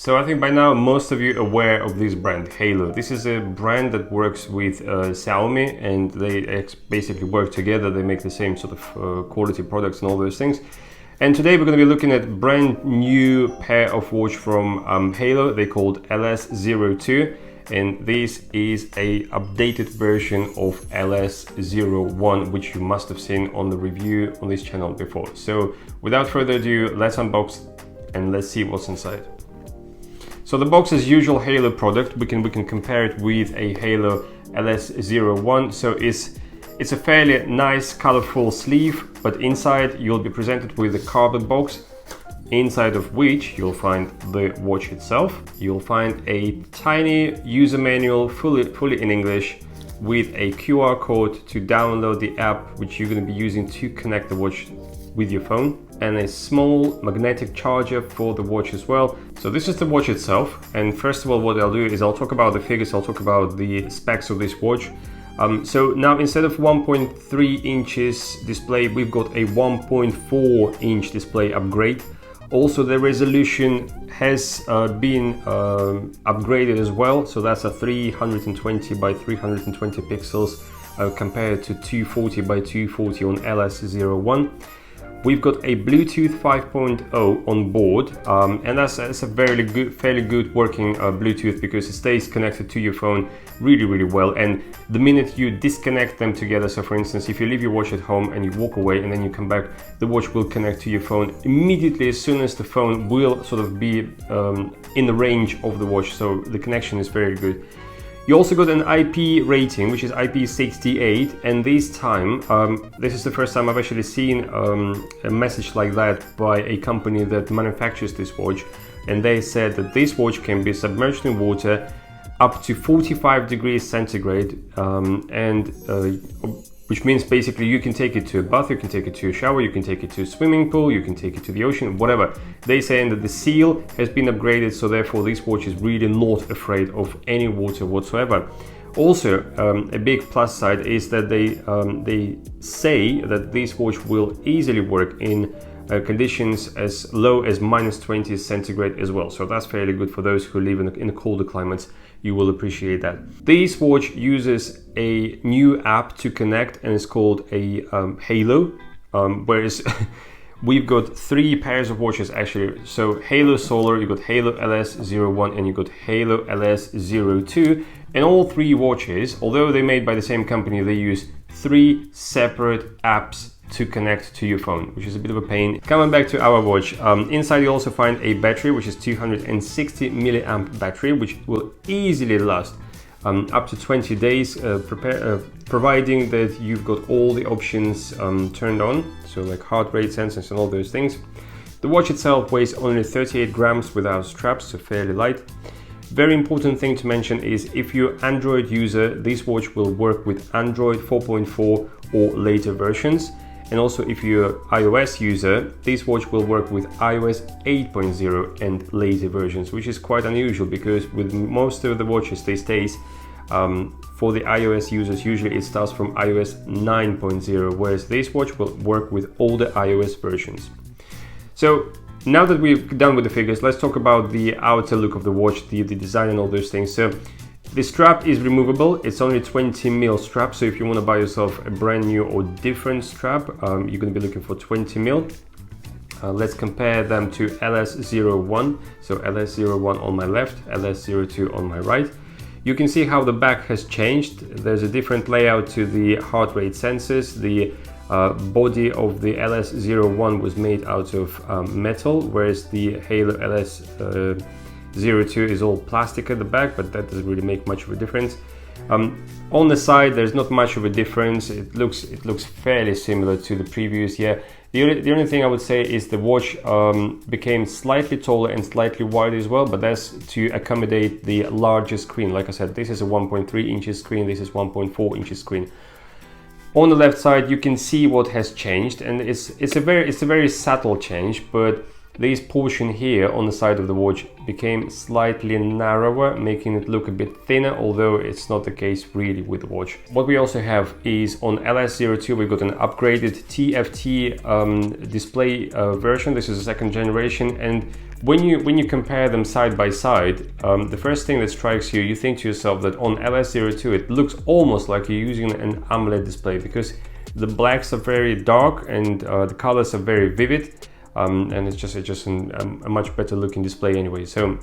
So I think by now most of you are aware of this brand, Haylou. This is a brand that works with Xiaomi, and they basically work together. They make the same sort of quality products and all those things. And today we're going to be looking at brand new pair of watch from Haylou. They're called LS02, and this is a updated version of LS01, which you must have seen on the review on this channel before. So without further ado, let's unbox and let's see what's inside. So the box is usual Haylou product. We can compare it with a Haylou LS01. So it's a fairly nice colorful sleeve, but inside you'll be presented with a cardboard box, inside of which you'll find the watch itself. You'll find a tiny user manual, fully in English, with a QR code to download the app which you're going to be using to connect the watch with your phone, and a small magnetic charger for the watch as well. So this is the watch itself, and first of all what I'll do is I'll talk about the figures, I'll talk about the specs of this watch. So now instead of 1.3 inches display, we've got a 1.4 inch display upgrade. Also the resolution has been upgraded as well, so that's a 320 by 320 pixels compared to 240 by 240 on LS01. We've got a Bluetooth 5.0 on board, and that's a fairly good working Bluetooth, because it stays connected to your phone really well. And the minute you disconnect them together, so for instance, if you leave your watch at home and you walk away and then you come back, the watch will connect to your phone immediately as soon as the phone will sort of be in the range of the watch. So the connection is very good. You also got an IP rating, which is IP68, and this time, this is the first time I've actually seen a message like that by a company that manufactures this watch, and they said that this watch can be submerged in water up to 45 degrees centigrade, which means basically you can take it to a bath, you can take it to a shower, you can take it to a swimming pool, you can take it to the ocean, whatever. They say that the seal has been upgraded, so therefore this watch is really not afraid of any water whatsoever. Also, a big plus side is that they say that this watch will easily work in conditions as low as -20 centigrade as well. So that's fairly good for those who live in colder climates. You will appreciate that. This watch uses a new app to connect, and it's called a Haylou, whereas we've got three pairs of watches actually. So Haylou Solar, you got Haylou LS01, and you got Haylou LS02, and all three watches, although they're made by the same company, they use three separate apps to connect to your phone, which is a bit of a pain. Coming back to our watch, inside you also find a battery, which is 260 milliamp battery, which will easily last up to 20 days, providing that you've got all the options turned on, so like heart rate sensors and all those things. The watch itself weighs only 38 grams without straps, so fairly light. Very important thing to mention is if you're an Android user, this watch will work with Android 4.4 or later versions. And also if you're an iOS user, this watch will work with iOS 8.0 and later versions, which is quite unusual because with most of the watches these days, for the iOS users, usually it starts from iOS 9.0, whereas this watch will work with all the iOS versions. So now that we've done with the figures, let's talk about the outer look of the watch, the design and all those things. So the strap is removable. It's only 20mm strap, so if you want to buy yourself a brand new or different strap, you're going to be looking for 20mm. Let's compare them to LS01. So LS01 on my left, LS02 on my right. You can see how the back has changed. There's a different layout to the heart rate sensors. The body of the LS01 was made out of metal, whereas the Haylou LS02 is all plastic at the back, but that doesn't really make much of a difference. On the side, there's not much of a difference. It looks fairly similar to the previous year. The only thing I would say is the watch became slightly taller and slightly wider as well, but that's to accommodate the larger screen. Like I said, this is a 1.3 inches screen, this is 1.4 inches screen. On the left side, you can see what has changed, and it's a very subtle change, but this portion here on the side of the watch became slightly narrower, making it look a bit thinner, although it's not the case really with the watch. What we also have is on LS02, we've got an upgraded TFT display version. This is a second generation, and when you compare them side by side, the first thing that strikes you, you think to yourself that on LS02 it looks almost like you're using an AMOLED display, because the blacks are very dark and the colors are very vivid, and it's just a much better looking display anyway. So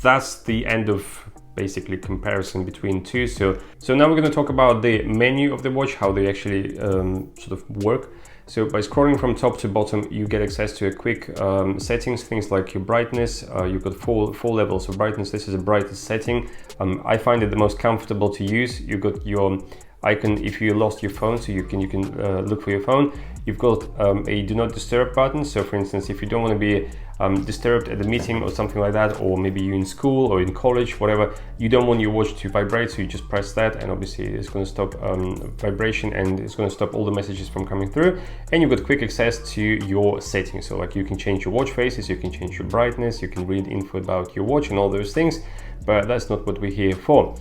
that's the end of basically comparison between two. So now we're going to talk about the menu of the watch, how they actually sort of work. So by scrolling from top to bottom, you get access to a quick settings, things like your brightness. You've got four levels of brightness. This is the brightest setting. I find it the most comfortable to use. You've got your icon if you lost your phone, so you can look for your phone. You've got a do not disturb button. So for instance, if you don't want to be disturbed at a meeting or something like that, or maybe you're in school or in college, whatever, you don't want your watch to vibrate, so you just press that, and obviously it's going to stop vibration, and it's going to stop all the messages from coming through. And you've got quick access to your settings, so like you can change your watch faces, you can change your brightness, you can read info about your watch and all those things, but that's not what we're here for.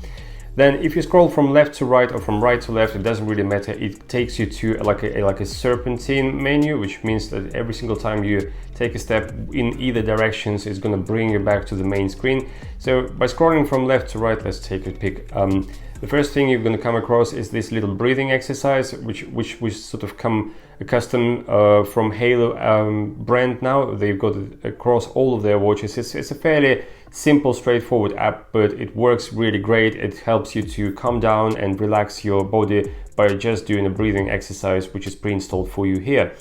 Then if you scroll from left to right or from right to left, it doesn't really matter. It takes you to like a serpentine menu, which means that every single time you take a step in either directions, it's going to bring you back to the main screen. So by scrolling from left to right, let's take a pick. The first thing you're going to come across is this little breathing exercise, which we sort of come accustomed from Haylou brand now. They've got it across all of their watches. It's a fairly simple, straightforward app, but it works really great. It helps you to calm down and relax your body by just doing a breathing exercise, which is pre-installed for you here.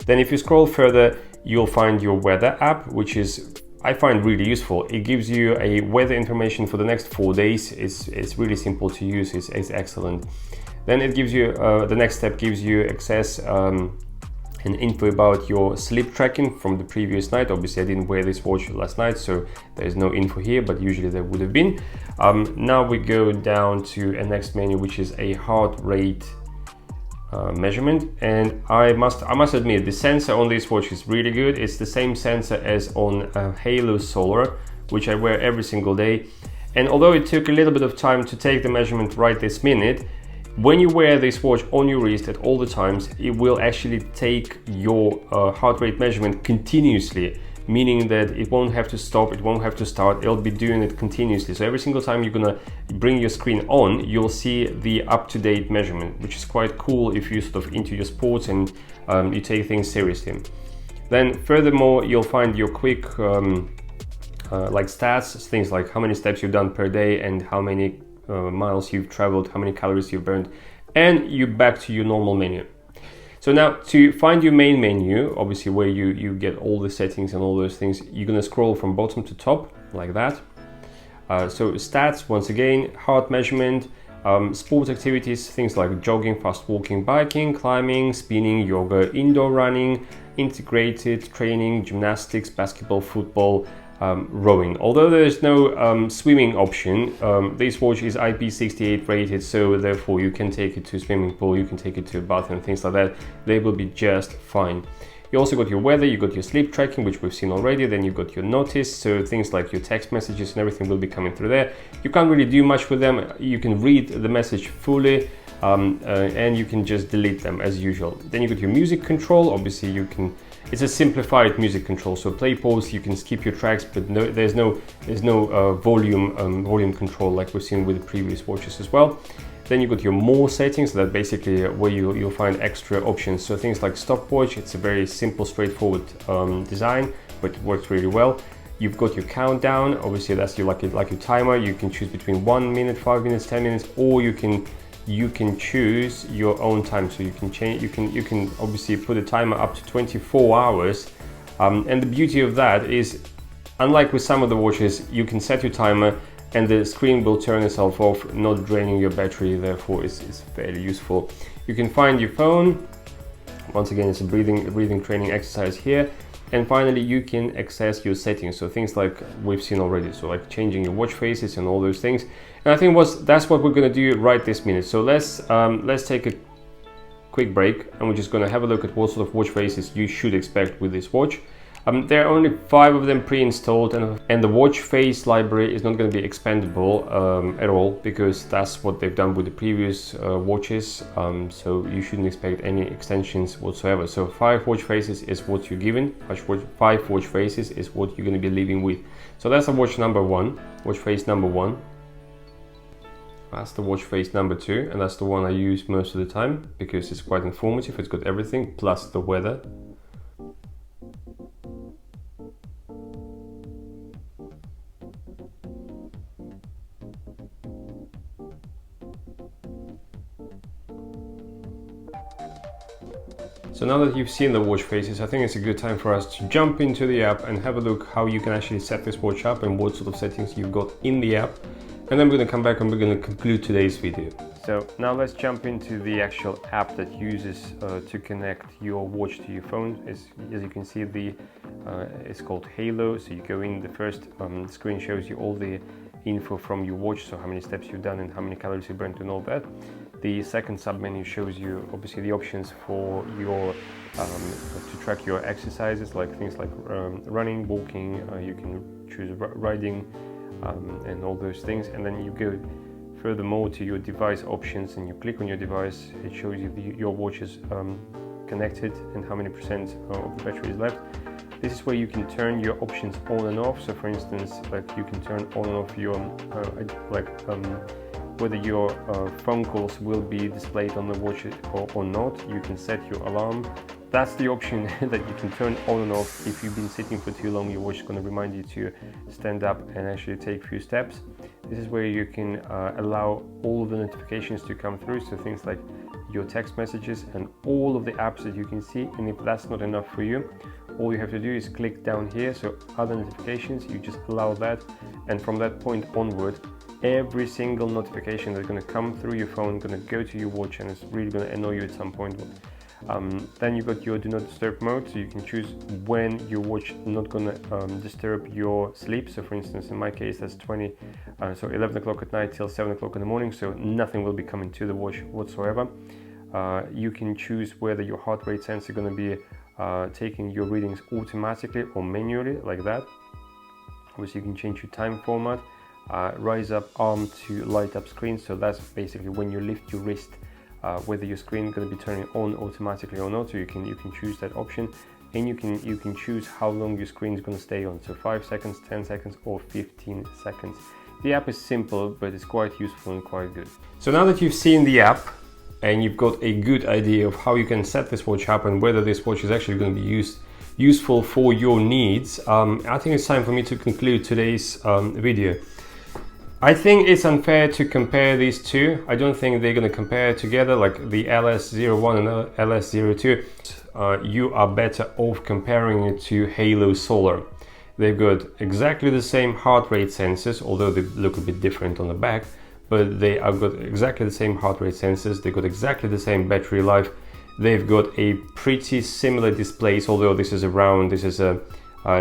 Then if you scroll further, you'll find your weather app, which is, I find, really useful. It gives you a weather information for the next 4 days. It's really simple to use. It's excellent. Then it gives you, the next step gives you access and info about your sleep tracking from the previous night. Obviously I didn't wear this watch last night, so there's no info here, but usually there would have been. Now we go down to a next menu, which is a heart rate measurement, and I must admit, the sensor on this watch is really good. It's the same sensor as on Haylou Solar, which I wear every single day, and although it took a little bit of time to take the measurement right this minute, when you wear this watch on your wrist at all the times, it will actually take your heart rate measurement continuously, meaning that it won't have to stop, it won't have to start, it'll be doing it continuously. So every single time you're gonna bring your screen on, you'll see the up-to-date measurement, which is quite cool if you're sort of into your sports and you take things seriously. Then furthermore, you'll find your quick like stats, things like how many steps you've done per day and how many miles you've traveled, how many calories you've burned, and you're back to your normal menu. So now to find your main menu, obviously where you get all the settings and all those things, you're gonna scroll from bottom to top like that. So stats, once again, heart measurement, sport activities, things like jogging, fast walking, biking, climbing, spinning, yoga, indoor running, integrated training, gymnastics, basketball, football, rowing. Although there's no swimming option, this watch is IP68 rated, so therefore you can take it to a swimming pool, you can take it to a bath and things like that. They will be just fine. You also got your weather, you got your sleep tracking, which we've seen already, then you've got your notice, so things like your text messages and everything will be coming through there. You can't really do much with them. You can read the message fully, and you can just delete them as usual. Then you got your music control. Obviously you can, it's a simplified music control, so play, pause, you can skip your tracks, but there's no volume control like we've seen with the previous watches as well. Then you got your more settings, that basically where you'll find extra options. So things like stopwatch, it's a very simple, straightforward design, but it works really well. You've got your countdown, obviously that's your like your timer. You can choose between 1 minute, 5 minutes, 10 minutes, or you can choose your own time. So you can change, you can obviously put a timer up to 24 hours. And the beauty of that is, unlike with some of the watches, you can set your timer and the screen will turn itself off, not draining your battery, therefore it's fairly useful. You can find your phone. Once again, it's a breathing training exercise here. And finally, you can access your settings, so things like we've seen already, so like changing your watch faces and all those things. And I think that's what we're gonna do right this minute. So let's take a quick break, and we're just gonna have a look at what sort of watch faces you should expect with this watch. There are only 5 of them pre-installed, and the watch face library is not going to be expandable at all, because that's what they've done with the previous watches. So you shouldn't expect any extensions whatsoever. So 5 watch faces is what you're given. 5 watch faces is what you're going to be leaving with. So that's the watch number 1, watch face number 1. That's the watch face number 2, and that's the one I use most of the time because it's quite informative. It's got everything plus the weather. So now that you've seen the watch faces, I think it's a good time for us to jump into the app and have a look how you can actually set this watch up and what sort of settings you've got in the app. And then we're going to come back and we're going to conclude today's video. So now let's jump into the actual app that uses to connect your watch to your phone. As you can see, it's called Haylou. So you go in, the first screen shows you all the info from your watch, so how many steps you've done and how many calories you burnt and all that. The second submenu shows you obviously the options for your to track your exercises, like things like running, walking. You can choose riding and all those things, and then you go furthermore to your device options and you click on your device. It shows you your watch is connected and how many percent of the battery is left. This is where you can turn your options on and off. So for instance, like you can turn on and off your whether your phone calls will be displayed on the watch or not. You can set your alarm. That's the option that you can turn on and off. If you've been sitting for too long, your watch is going to remind you to stand up and actually take a few steps. This is where you can allow all of the notifications to come through, so things like your text messages and all of the apps that you can see. And if that's not enough for you, all you have to do is click down here, so other notifications, you just allow that, and from that point onward, every single notification that's going to come through your phone is going to go to your watch, and it's really going to annoy you at some point. Then you've got your do not disturb mode, so you can choose when your watch is not going to disturb your sleep. So for instance, in my case, that's 11 o'clock at night till 7 o'clock in the morning, so nothing will be coming to the watch whatsoever. You can choose whether your heart rate sensor is going to be taking your readings automatically or manually, like that. Obviously you can change your time format, rise up arm to light up screen, so that's basically when you lift your wrist, whether your screen is going to be turning on automatically or not. So you can choose that option, and you can choose how long your screen is going to stay on, so 5 seconds, 10 seconds or 15 seconds. The app is simple, but it's quite useful and quite good. So now that you've seen the app and you've got a good idea of how you can set this watch up and whether this watch is actually going to be useful for your needs, I think it's time for me to conclude today's video. I think it's unfair to compare these two. I don't think they're going to compare together, like the LS01 and LS02. You are better off comparing it to Haylou Solar. They've got exactly the same heart rate sensors, although they look a bit different on the back, but they have got exactly the same heart rate sensors. They've got exactly the same battery life. They've got a pretty similar displays, although this is a round, this is a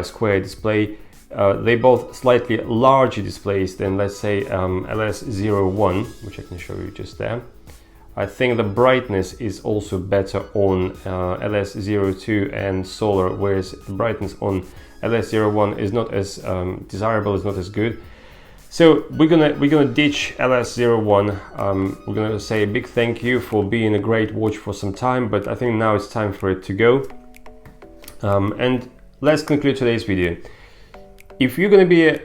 square display. They both slightly larger displays than, let's say, LS01, which I can show you just there. I think the brightness is also better on LS02 and Solar, whereas the brightness on LS01 is not as desirable, is not as good. So we're gonna ditch LS01. We're gonna say a big thank you for being a great watch for some time, but I think now it's time for it to go. And let's conclude today's video. If you're gonna be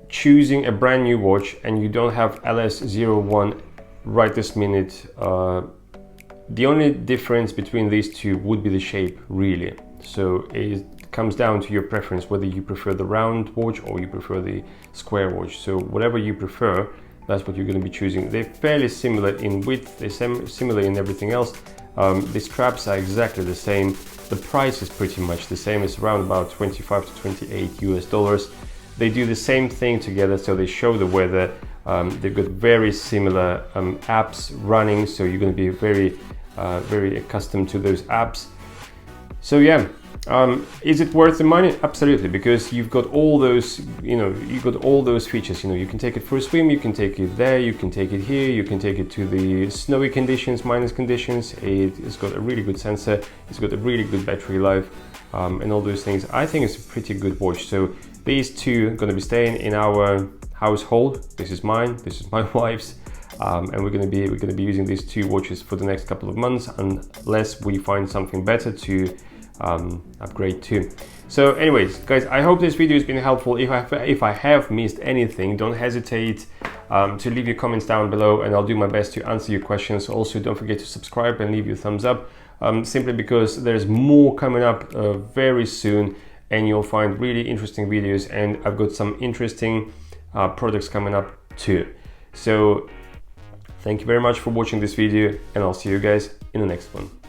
choosing a brand new watch and you don't have LS01 right this minute, the only difference between these two would be the shape, really. So it comes down to your preference, whether you prefer the round watch or you prefer the square watch. So whatever you prefer, that's what you're going to be choosing. They're fairly similar in width, they're similar in everything else. The straps are exactly the same. The price is pretty much the same. It's around about 25 to 28 US dollars. They do the same thing together, so they show the weather. They've got very similar apps running, so you're going to be very accustomed to those apps. So yeah, is it worth the money? Absolutely, because you've got all those, you've got all those features. You can take it for a swim, you can take it there, you can take it here, you can take it to the snowy conditions, minus conditions. It's got a really good sensor, it's got a really good battery life. and all those things. I think it's a pretty good watch. So these two are going to be staying in our household. This is mine, this is my wife's, and we're going to be using these two watches for the next couple of months, unless we find something better to upgrade to. So anyways, guys, I hope this video has been helpful. If I have missed anything, don't hesitate to leave your comments down below, and I'll do my best to answer your questions. Also, don't forget to subscribe and leave your thumbs up, simply because there's more coming up very soon, and you'll find really interesting videos, and I've got some interesting products coming up too. So thank you very much for watching this video, and I'll see you guys in the next one.